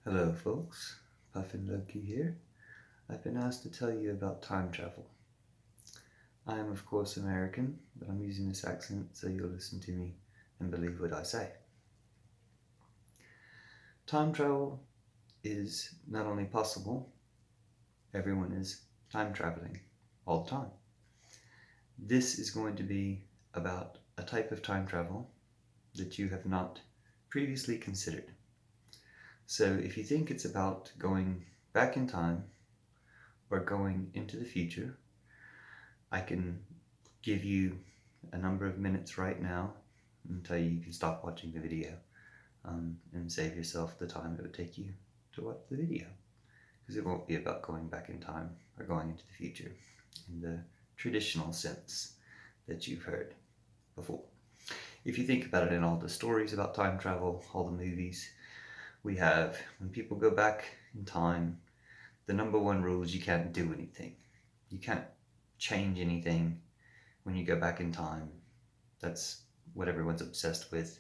Hello folks, Puffin Loki here. I've been asked to tell you about time travel. I am of course American, but I'm using this accent so you'll listen to me and believe what I say. Time travel is not only possible, everyone is time traveling all the time. This is going to be about a type of time travel that you have not previously considered. So if you think it's about going back in time or going into the future, I can give you a number of minutes right now and tell you can stop watching the video and save yourself the time it would take you to watch the video, because it won't be about going back in time or going into the future in the traditional sense that you've heard before. If you think about it, in all the stories about time travel, all the movies we have, when people go back in time, the number one rule is you can't do anything. You can't change anything when you go back in time. That's what everyone's obsessed with.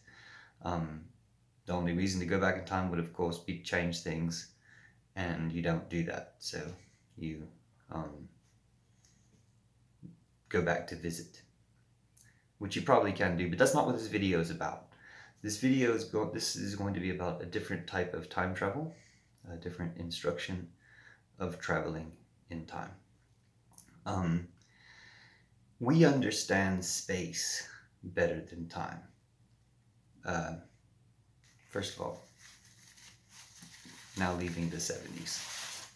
The only reason to go back in time would of course be to change things, and you don't do that. So you go back to visit, which you probably can do, but that's not what this video is about. This is going to be about a different type of time travel, a different instruction of traveling in time. We understand space better than time. First of all, now leaving the 70s.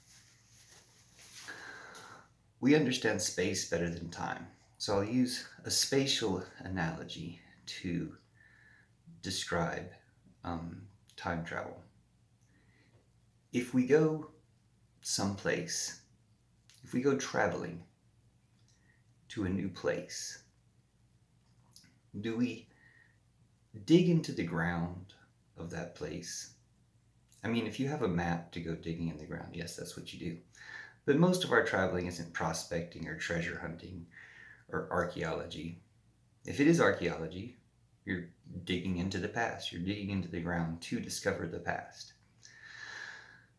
We understand space better than time. So I'll use a spatial analogy to describe time travel. If we go someplace, if we go traveling to a new place, do we dig into the ground of that place? I mean, if you have a map to go digging in the ground, yes, that's what you do. But most of our traveling isn't prospecting or treasure hunting or archaeology. If it is archaeology, you're digging into the past. You're digging into the ground to discover the past.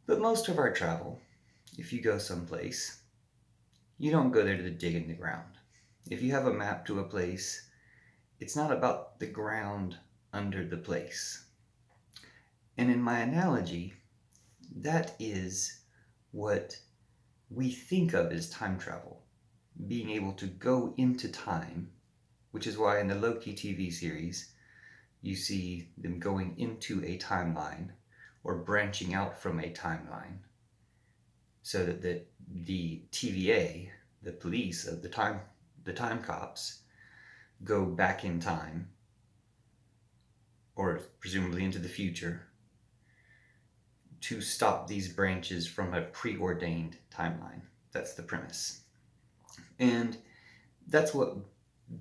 But most of our travel, if you go someplace, you don't go there to dig in the ground. If you have a map to a place, it's not about the ground under the place. And in my analogy, that is what we think of as time travel, being able to go into time, which is why in the Loki TV series, you see them going into a timeline or branching out from a timeline, so that the TVA, the police of the time cops, go back in time, or presumably into the future, to stop these branches from a preordained timeline. That's the premise. And that's what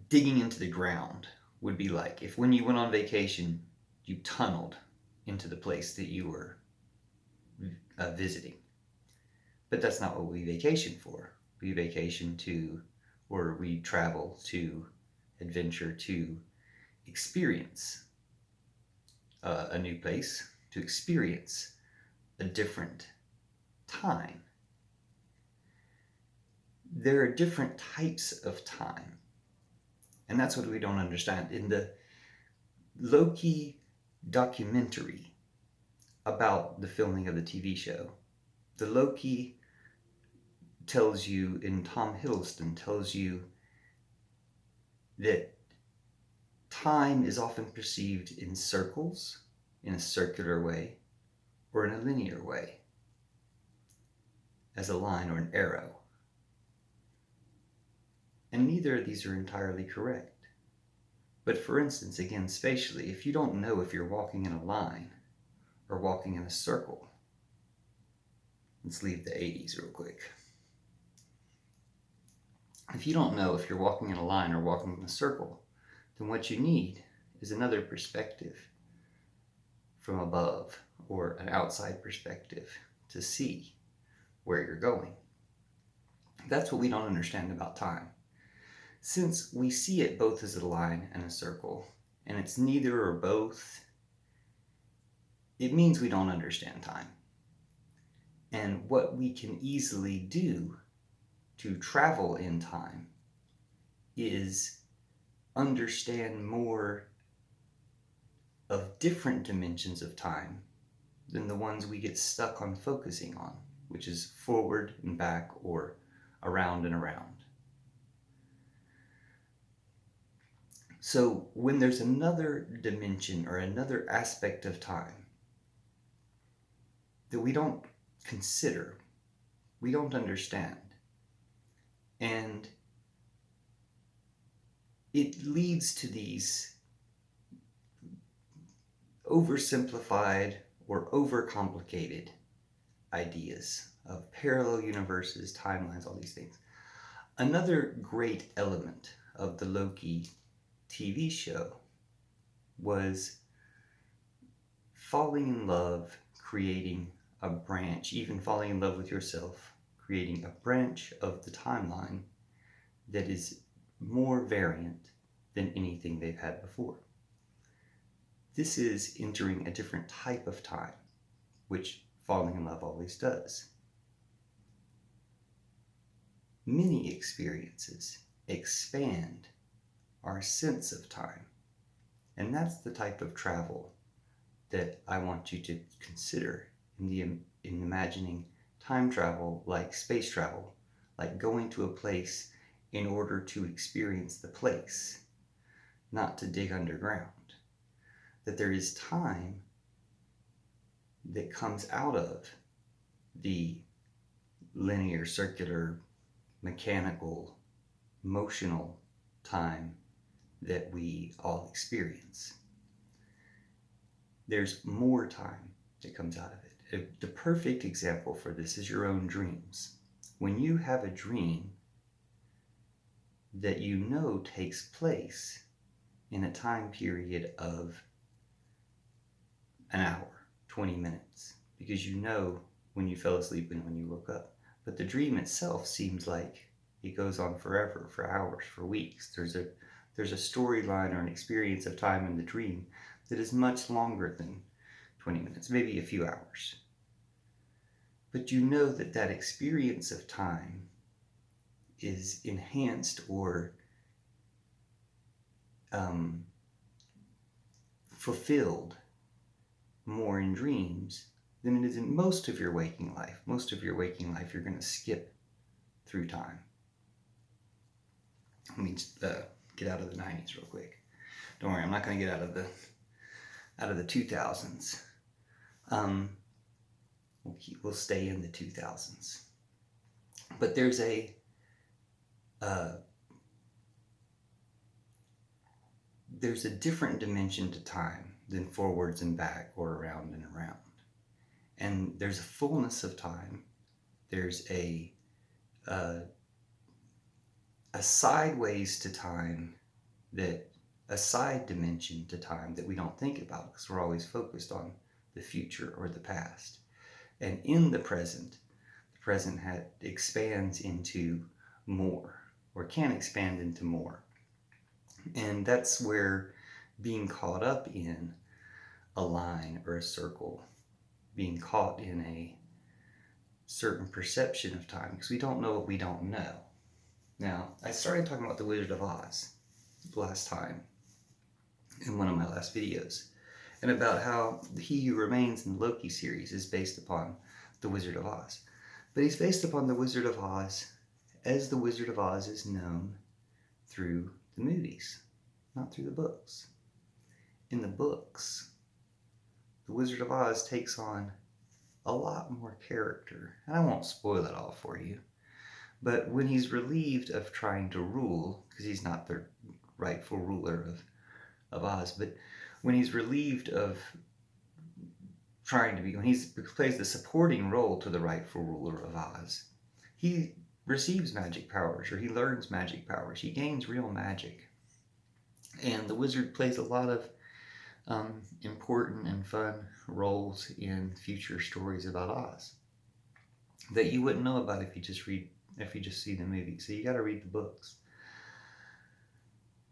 digging into the ground would be like. If when you went on vacation, you tunneled into the place that you were visiting. But that's not what we vacation for. We vacation to, or we travel to, adventure to experience a new place, to experience a different time. There are different types of time, and that's what we don't understand. In the Loki documentary about the filming of the TV show, the Loki tells you, and Tom Hiddleston tells you, that time is often perceived in circles, in a circular way, or in a linear way, as a line or an arrow. And neither of these are entirely correct. But for instance, again, spatially, if you don't know if you're walking in a line or walking in a circle, let's leave the 80s real quick. If you don't know if you're walking in a line or walking in a circle, then what you need is another perspective from above, or an outside perspective, to see where you're going. That's what we don't understand about time. Since we see it both as a line and a circle, and it's neither or both, it means we don't understand time. And what we can easily do to travel in time is understand more of different dimensions of time than the ones we get stuck on focusing on, which is forward and back or around and around. So when there's another dimension or another aspect of time that we don't consider, we don't understand, and it leads to these oversimplified or overcomplicated ideas of parallel universes, timelines, all these things. Another great element of the Loki TV show was falling in love, creating a branch, even falling in love with yourself, creating a branch of the timeline that is more variant than anything they've had before. This is entering a different type of time, which falling in love always does. Many experiences expand our sense of time, and that's the type of travel that I want you to consider in imagining time travel like space travel, like going to a place in order to experience the place, not to dig underground. That there is time that comes out of the linear, circular, mechanical, motional time that we all experience. There's more time that comes out of it. The perfect example for this is your own dreams. When you have a dream that you know takes place in a time period of an hour, 20 minutes, because you know when you fell asleep and when you woke up. But the dream itself seems like it goes on forever, for hours, for weeks. There's a storyline or an experience of time in the dream that is much longer than 20 minutes, maybe a few hours. But you know that that experience of time is enhanced or fulfilled more in dreams than it is in most of your waking life. Most of your waking life, you're going to skip through time. Let me get out of the 90s real quick. Don't worry, I'm not going to get out of the 2000s. We'll stay in the 2000s. But there's a different dimension to time than forwards and back or around and around. And there's a fullness of time. There's a sideways to time, a side dimension to time that we don't think about because we're always focused on the future or the past. And in the present expands into more, or can expand into more. And that's where being caught up in a line or a circle, being caught in a certain perception of time, because we don't know what we don't know. Now, I started talking about the Wizard of Oz last time in one of my last videos, and about how He Who Remains in the Loki series is based upon the Wizard of Oz. But he's based upon the Wizard of Oz as the Wizard of Oz is known through the movies, not through the books. In the books, the Wizard of Oz takes on a lot more character, and I won't spoil it all for you. But when he's relieved of trying to rule, because he's not the rightful ruler of Oz, but when he's relieved of trying to be, when he plays the supporting role to the rightful ruler of Oz, he receives magic powers, or he learns magic powers. He gains real magic. And the wizard plays a lot of important and fun roles in future stories about Oz that you wouldn't know about if you just see the movie. So you got to read the books.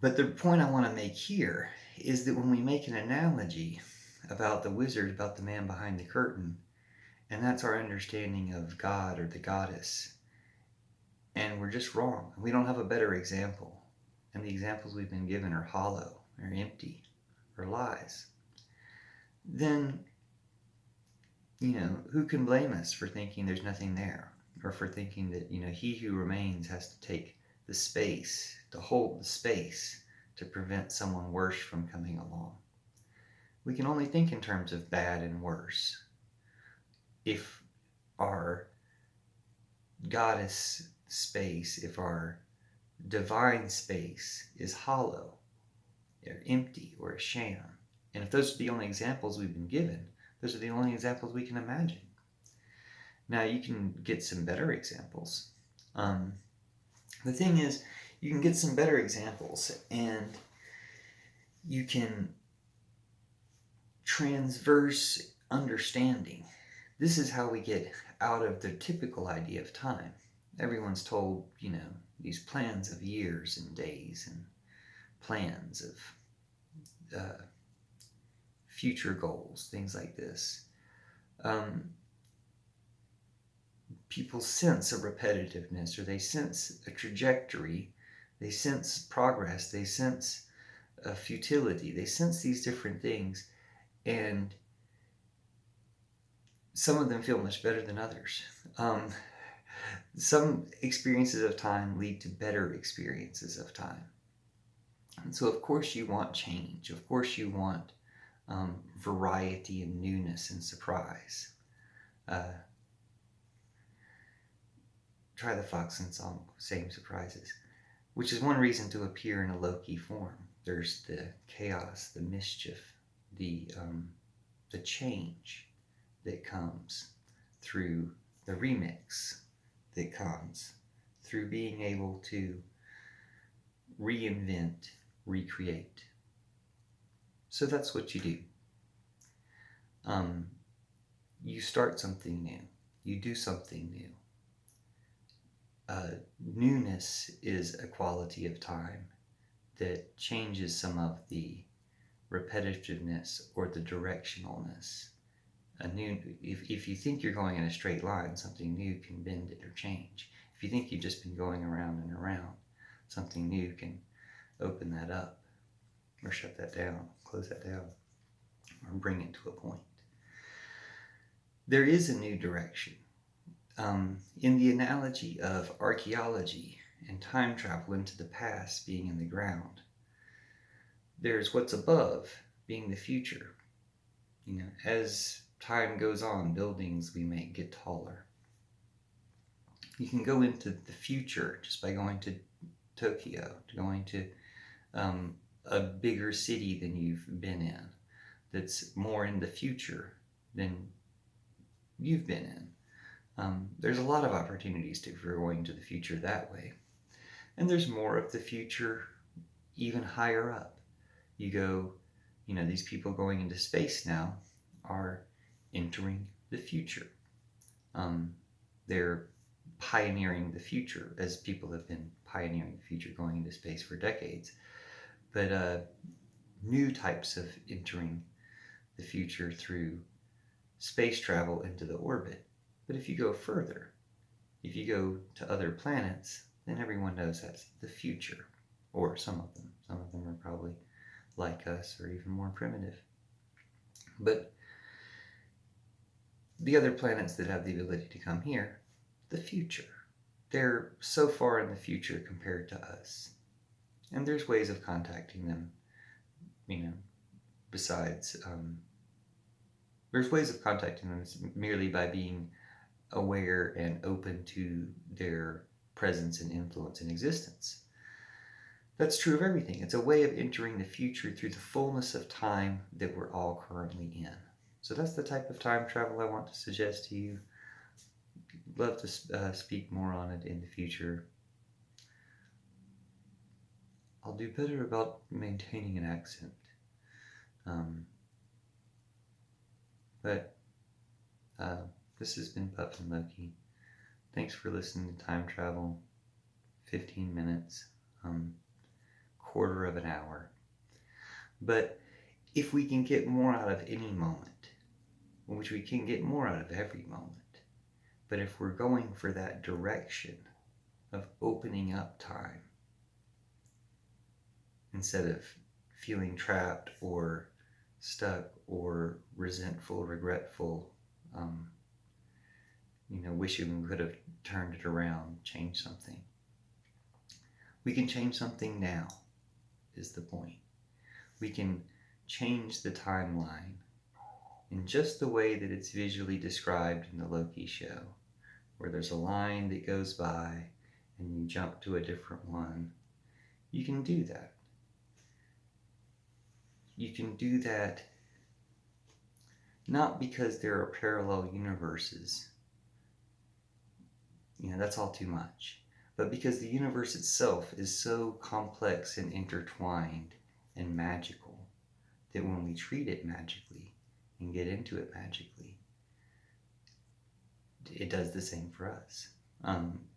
But the point I want to make here is that when we make an analogy about the wizard, about the man behind the curtain, And that's our understanding of God or the goddess. And we're just wrong. We don't have a better example. And the examples we've been given are hollow, or empty, or lies. Then, who can blame us for thinking there's nothing there? Or for thinking that, he who remains has to take the space, to hold the space, to prevent someone worse from coming along. We can only think in terms of bad and worse. If our goddess space, if our divine space is hollow, or empty, or a sham, and if those are the only examples we've been given, those are the only examples we can imagine. Now, you can get some better examples. The thing is, you can get some better examples, and you can transverse understanding. This is how we get out of the typical idea of time. Everyone's told, these plans of years and days and plans of future goals, things like this. People sense a repetitiveness, or they sense a trajectory, they sense progress, they sense a futility, they sense these different things, and some of them feel much better than others. Some experiences of time lead to better experiences of time. And so, of course, you want change. Of course, you want variety and newness and surprise. Try the Fox and song, same surprises, which is one reason to appear in a Loki form. There's the chaos, the mischief, the change that comes through the remix, that comes through being able to reinvent, recreate. So that's what you do. You start something new. You do something new. Newness is a quality of time that changes some of the repetitiveness or the directionalness. If you think you're going in a straight line, something new can bend it or change. If you think you've just been going around and around, something new can open that up, or shut that down, close that down, or bring it to a point. There is a new direction. In the analogy of archaeology and time travel into the past being in the ground, there's what's above being the future. As time goes on, buildings we make get taller. You can go into the future just by going to Tokyo, going to a bigger city than you've been in, that's more in the future than you've been in. There's a lot of opportunities for going to the future that way. And there's more of the future even higher up. You go, these people going into space now are entering the future. They're pioneering the future, as people have been pioneering the future going into space for decades. But new types of entering the future through space travel into the orbit. But if you go further, if you go to other planets, then everyone knows that's the future. Or some of them. Some of them are probably like us or even more primitive. But the other planets that have the ability to come here, the future. They're so far in the future compared to us. And there's ways of contacting them, besides, there's ways of contacting them merely by being aware and open to their presence and influence and existence. That's true of everything. It's a way of entering the future through the fullness of time that we're all currently in. So that's the type of time travel I want to suggest to you. Love to speak more on it in the future. I'll do better about maintaining an accent. But this has been Puffin Loki. Thanks for listening to Time Travel. 15 minutes. Quarter of an hour. But if we can get more out of any moment, which we can get more out of every moment. But if we're going for that direction of opening up time instead of feeling trapped or stuck or resentful, regretful, wishing we could have turned it around, changed something. We can change something now, is the point. We can change the timeline in just the way that it's visually described in the Loki show, where there's a line that goes by and you jump to a different one. You can do that. You can do that not because there are parallel universes. That's all too much. But because the universe itself is so complex and intertwined and magical that when we treat it magically and get into it magically, it does the same for us.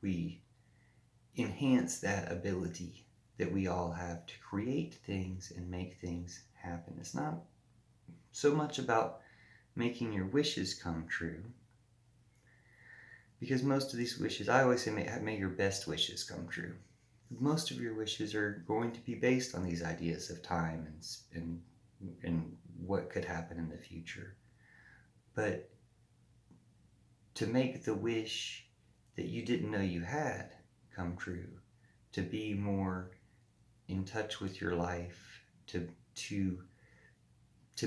We enhance that ability that we all have to create things and make things happen. It's not so much about making your wishes come true, because most of these wishes, I always say, may your best wishes come true. Most of your wishes are going to be based on these ideas of time and what could happen in the future. But to make the wish that you didn't know you had come true, to be more in touch with your life, to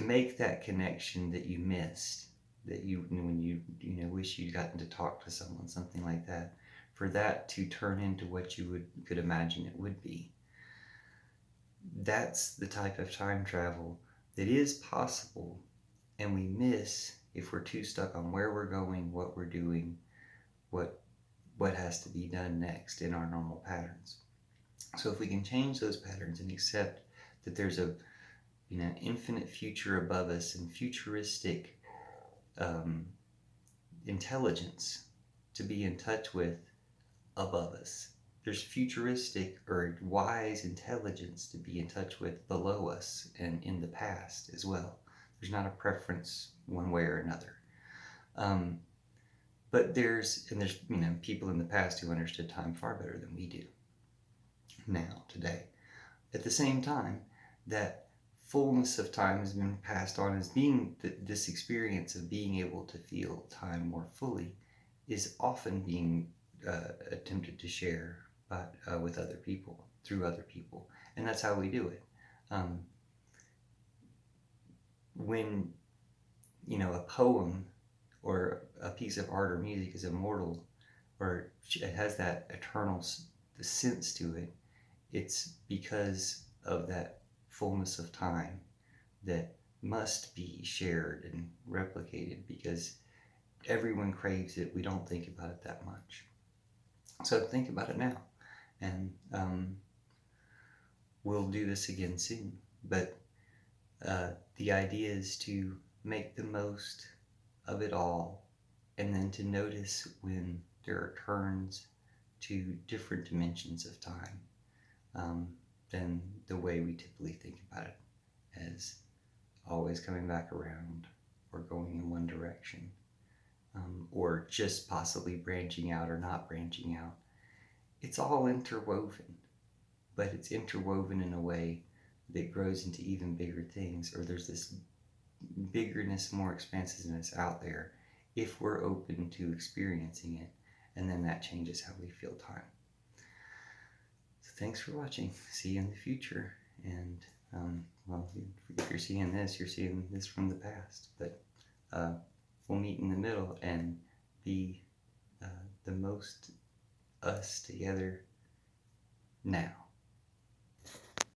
make that connection that you missed, that when you wish you'd gotten to talk to someone, something like that, for that to turn into what you could imagine it would be. That's the type of time travel that is possible, and we miss if we're too stuck on where we're going, what we're doing, what has to be done next in our normal patterns. So if we can change those patterns and accept that there's a infinite future above us and futuristic intelligence to be in touch with above us. There's futuristic or wise intelligence to be in touch with below us and in the past as well. There's not a preference one way or another. But there's people in the past who understood time far better than we do now, today. At the same time, that fullness of time has been passed on as being this experience of being able to feel time more fully is often being attempted to share with other people, through other people. And that's how we do it. When a poem or a piece of art or music is immortal, or it has that eternal sense to it, it's because of that fullness of time that must be shared and replicated, because everyone craves it. We don't think about it that much. So think about it now, and we'll do this again soon. But the idea is to make the most of it all, and then to notice when there are turns to different dimensions of time than the way we typically think about it, as always coming back around or going in one direction, or just possibly branching out or not branching out. It's all interwoven, but it's interwoven in a way that grows into even bigger things, or there's this biggerness, more expansiveness out there if we're open to experiencing it, and then that changes how we feel time. So thanks for watching. See you in the future, and if you're seeing this from the past, but we'll meet in the middle and be the most us together now.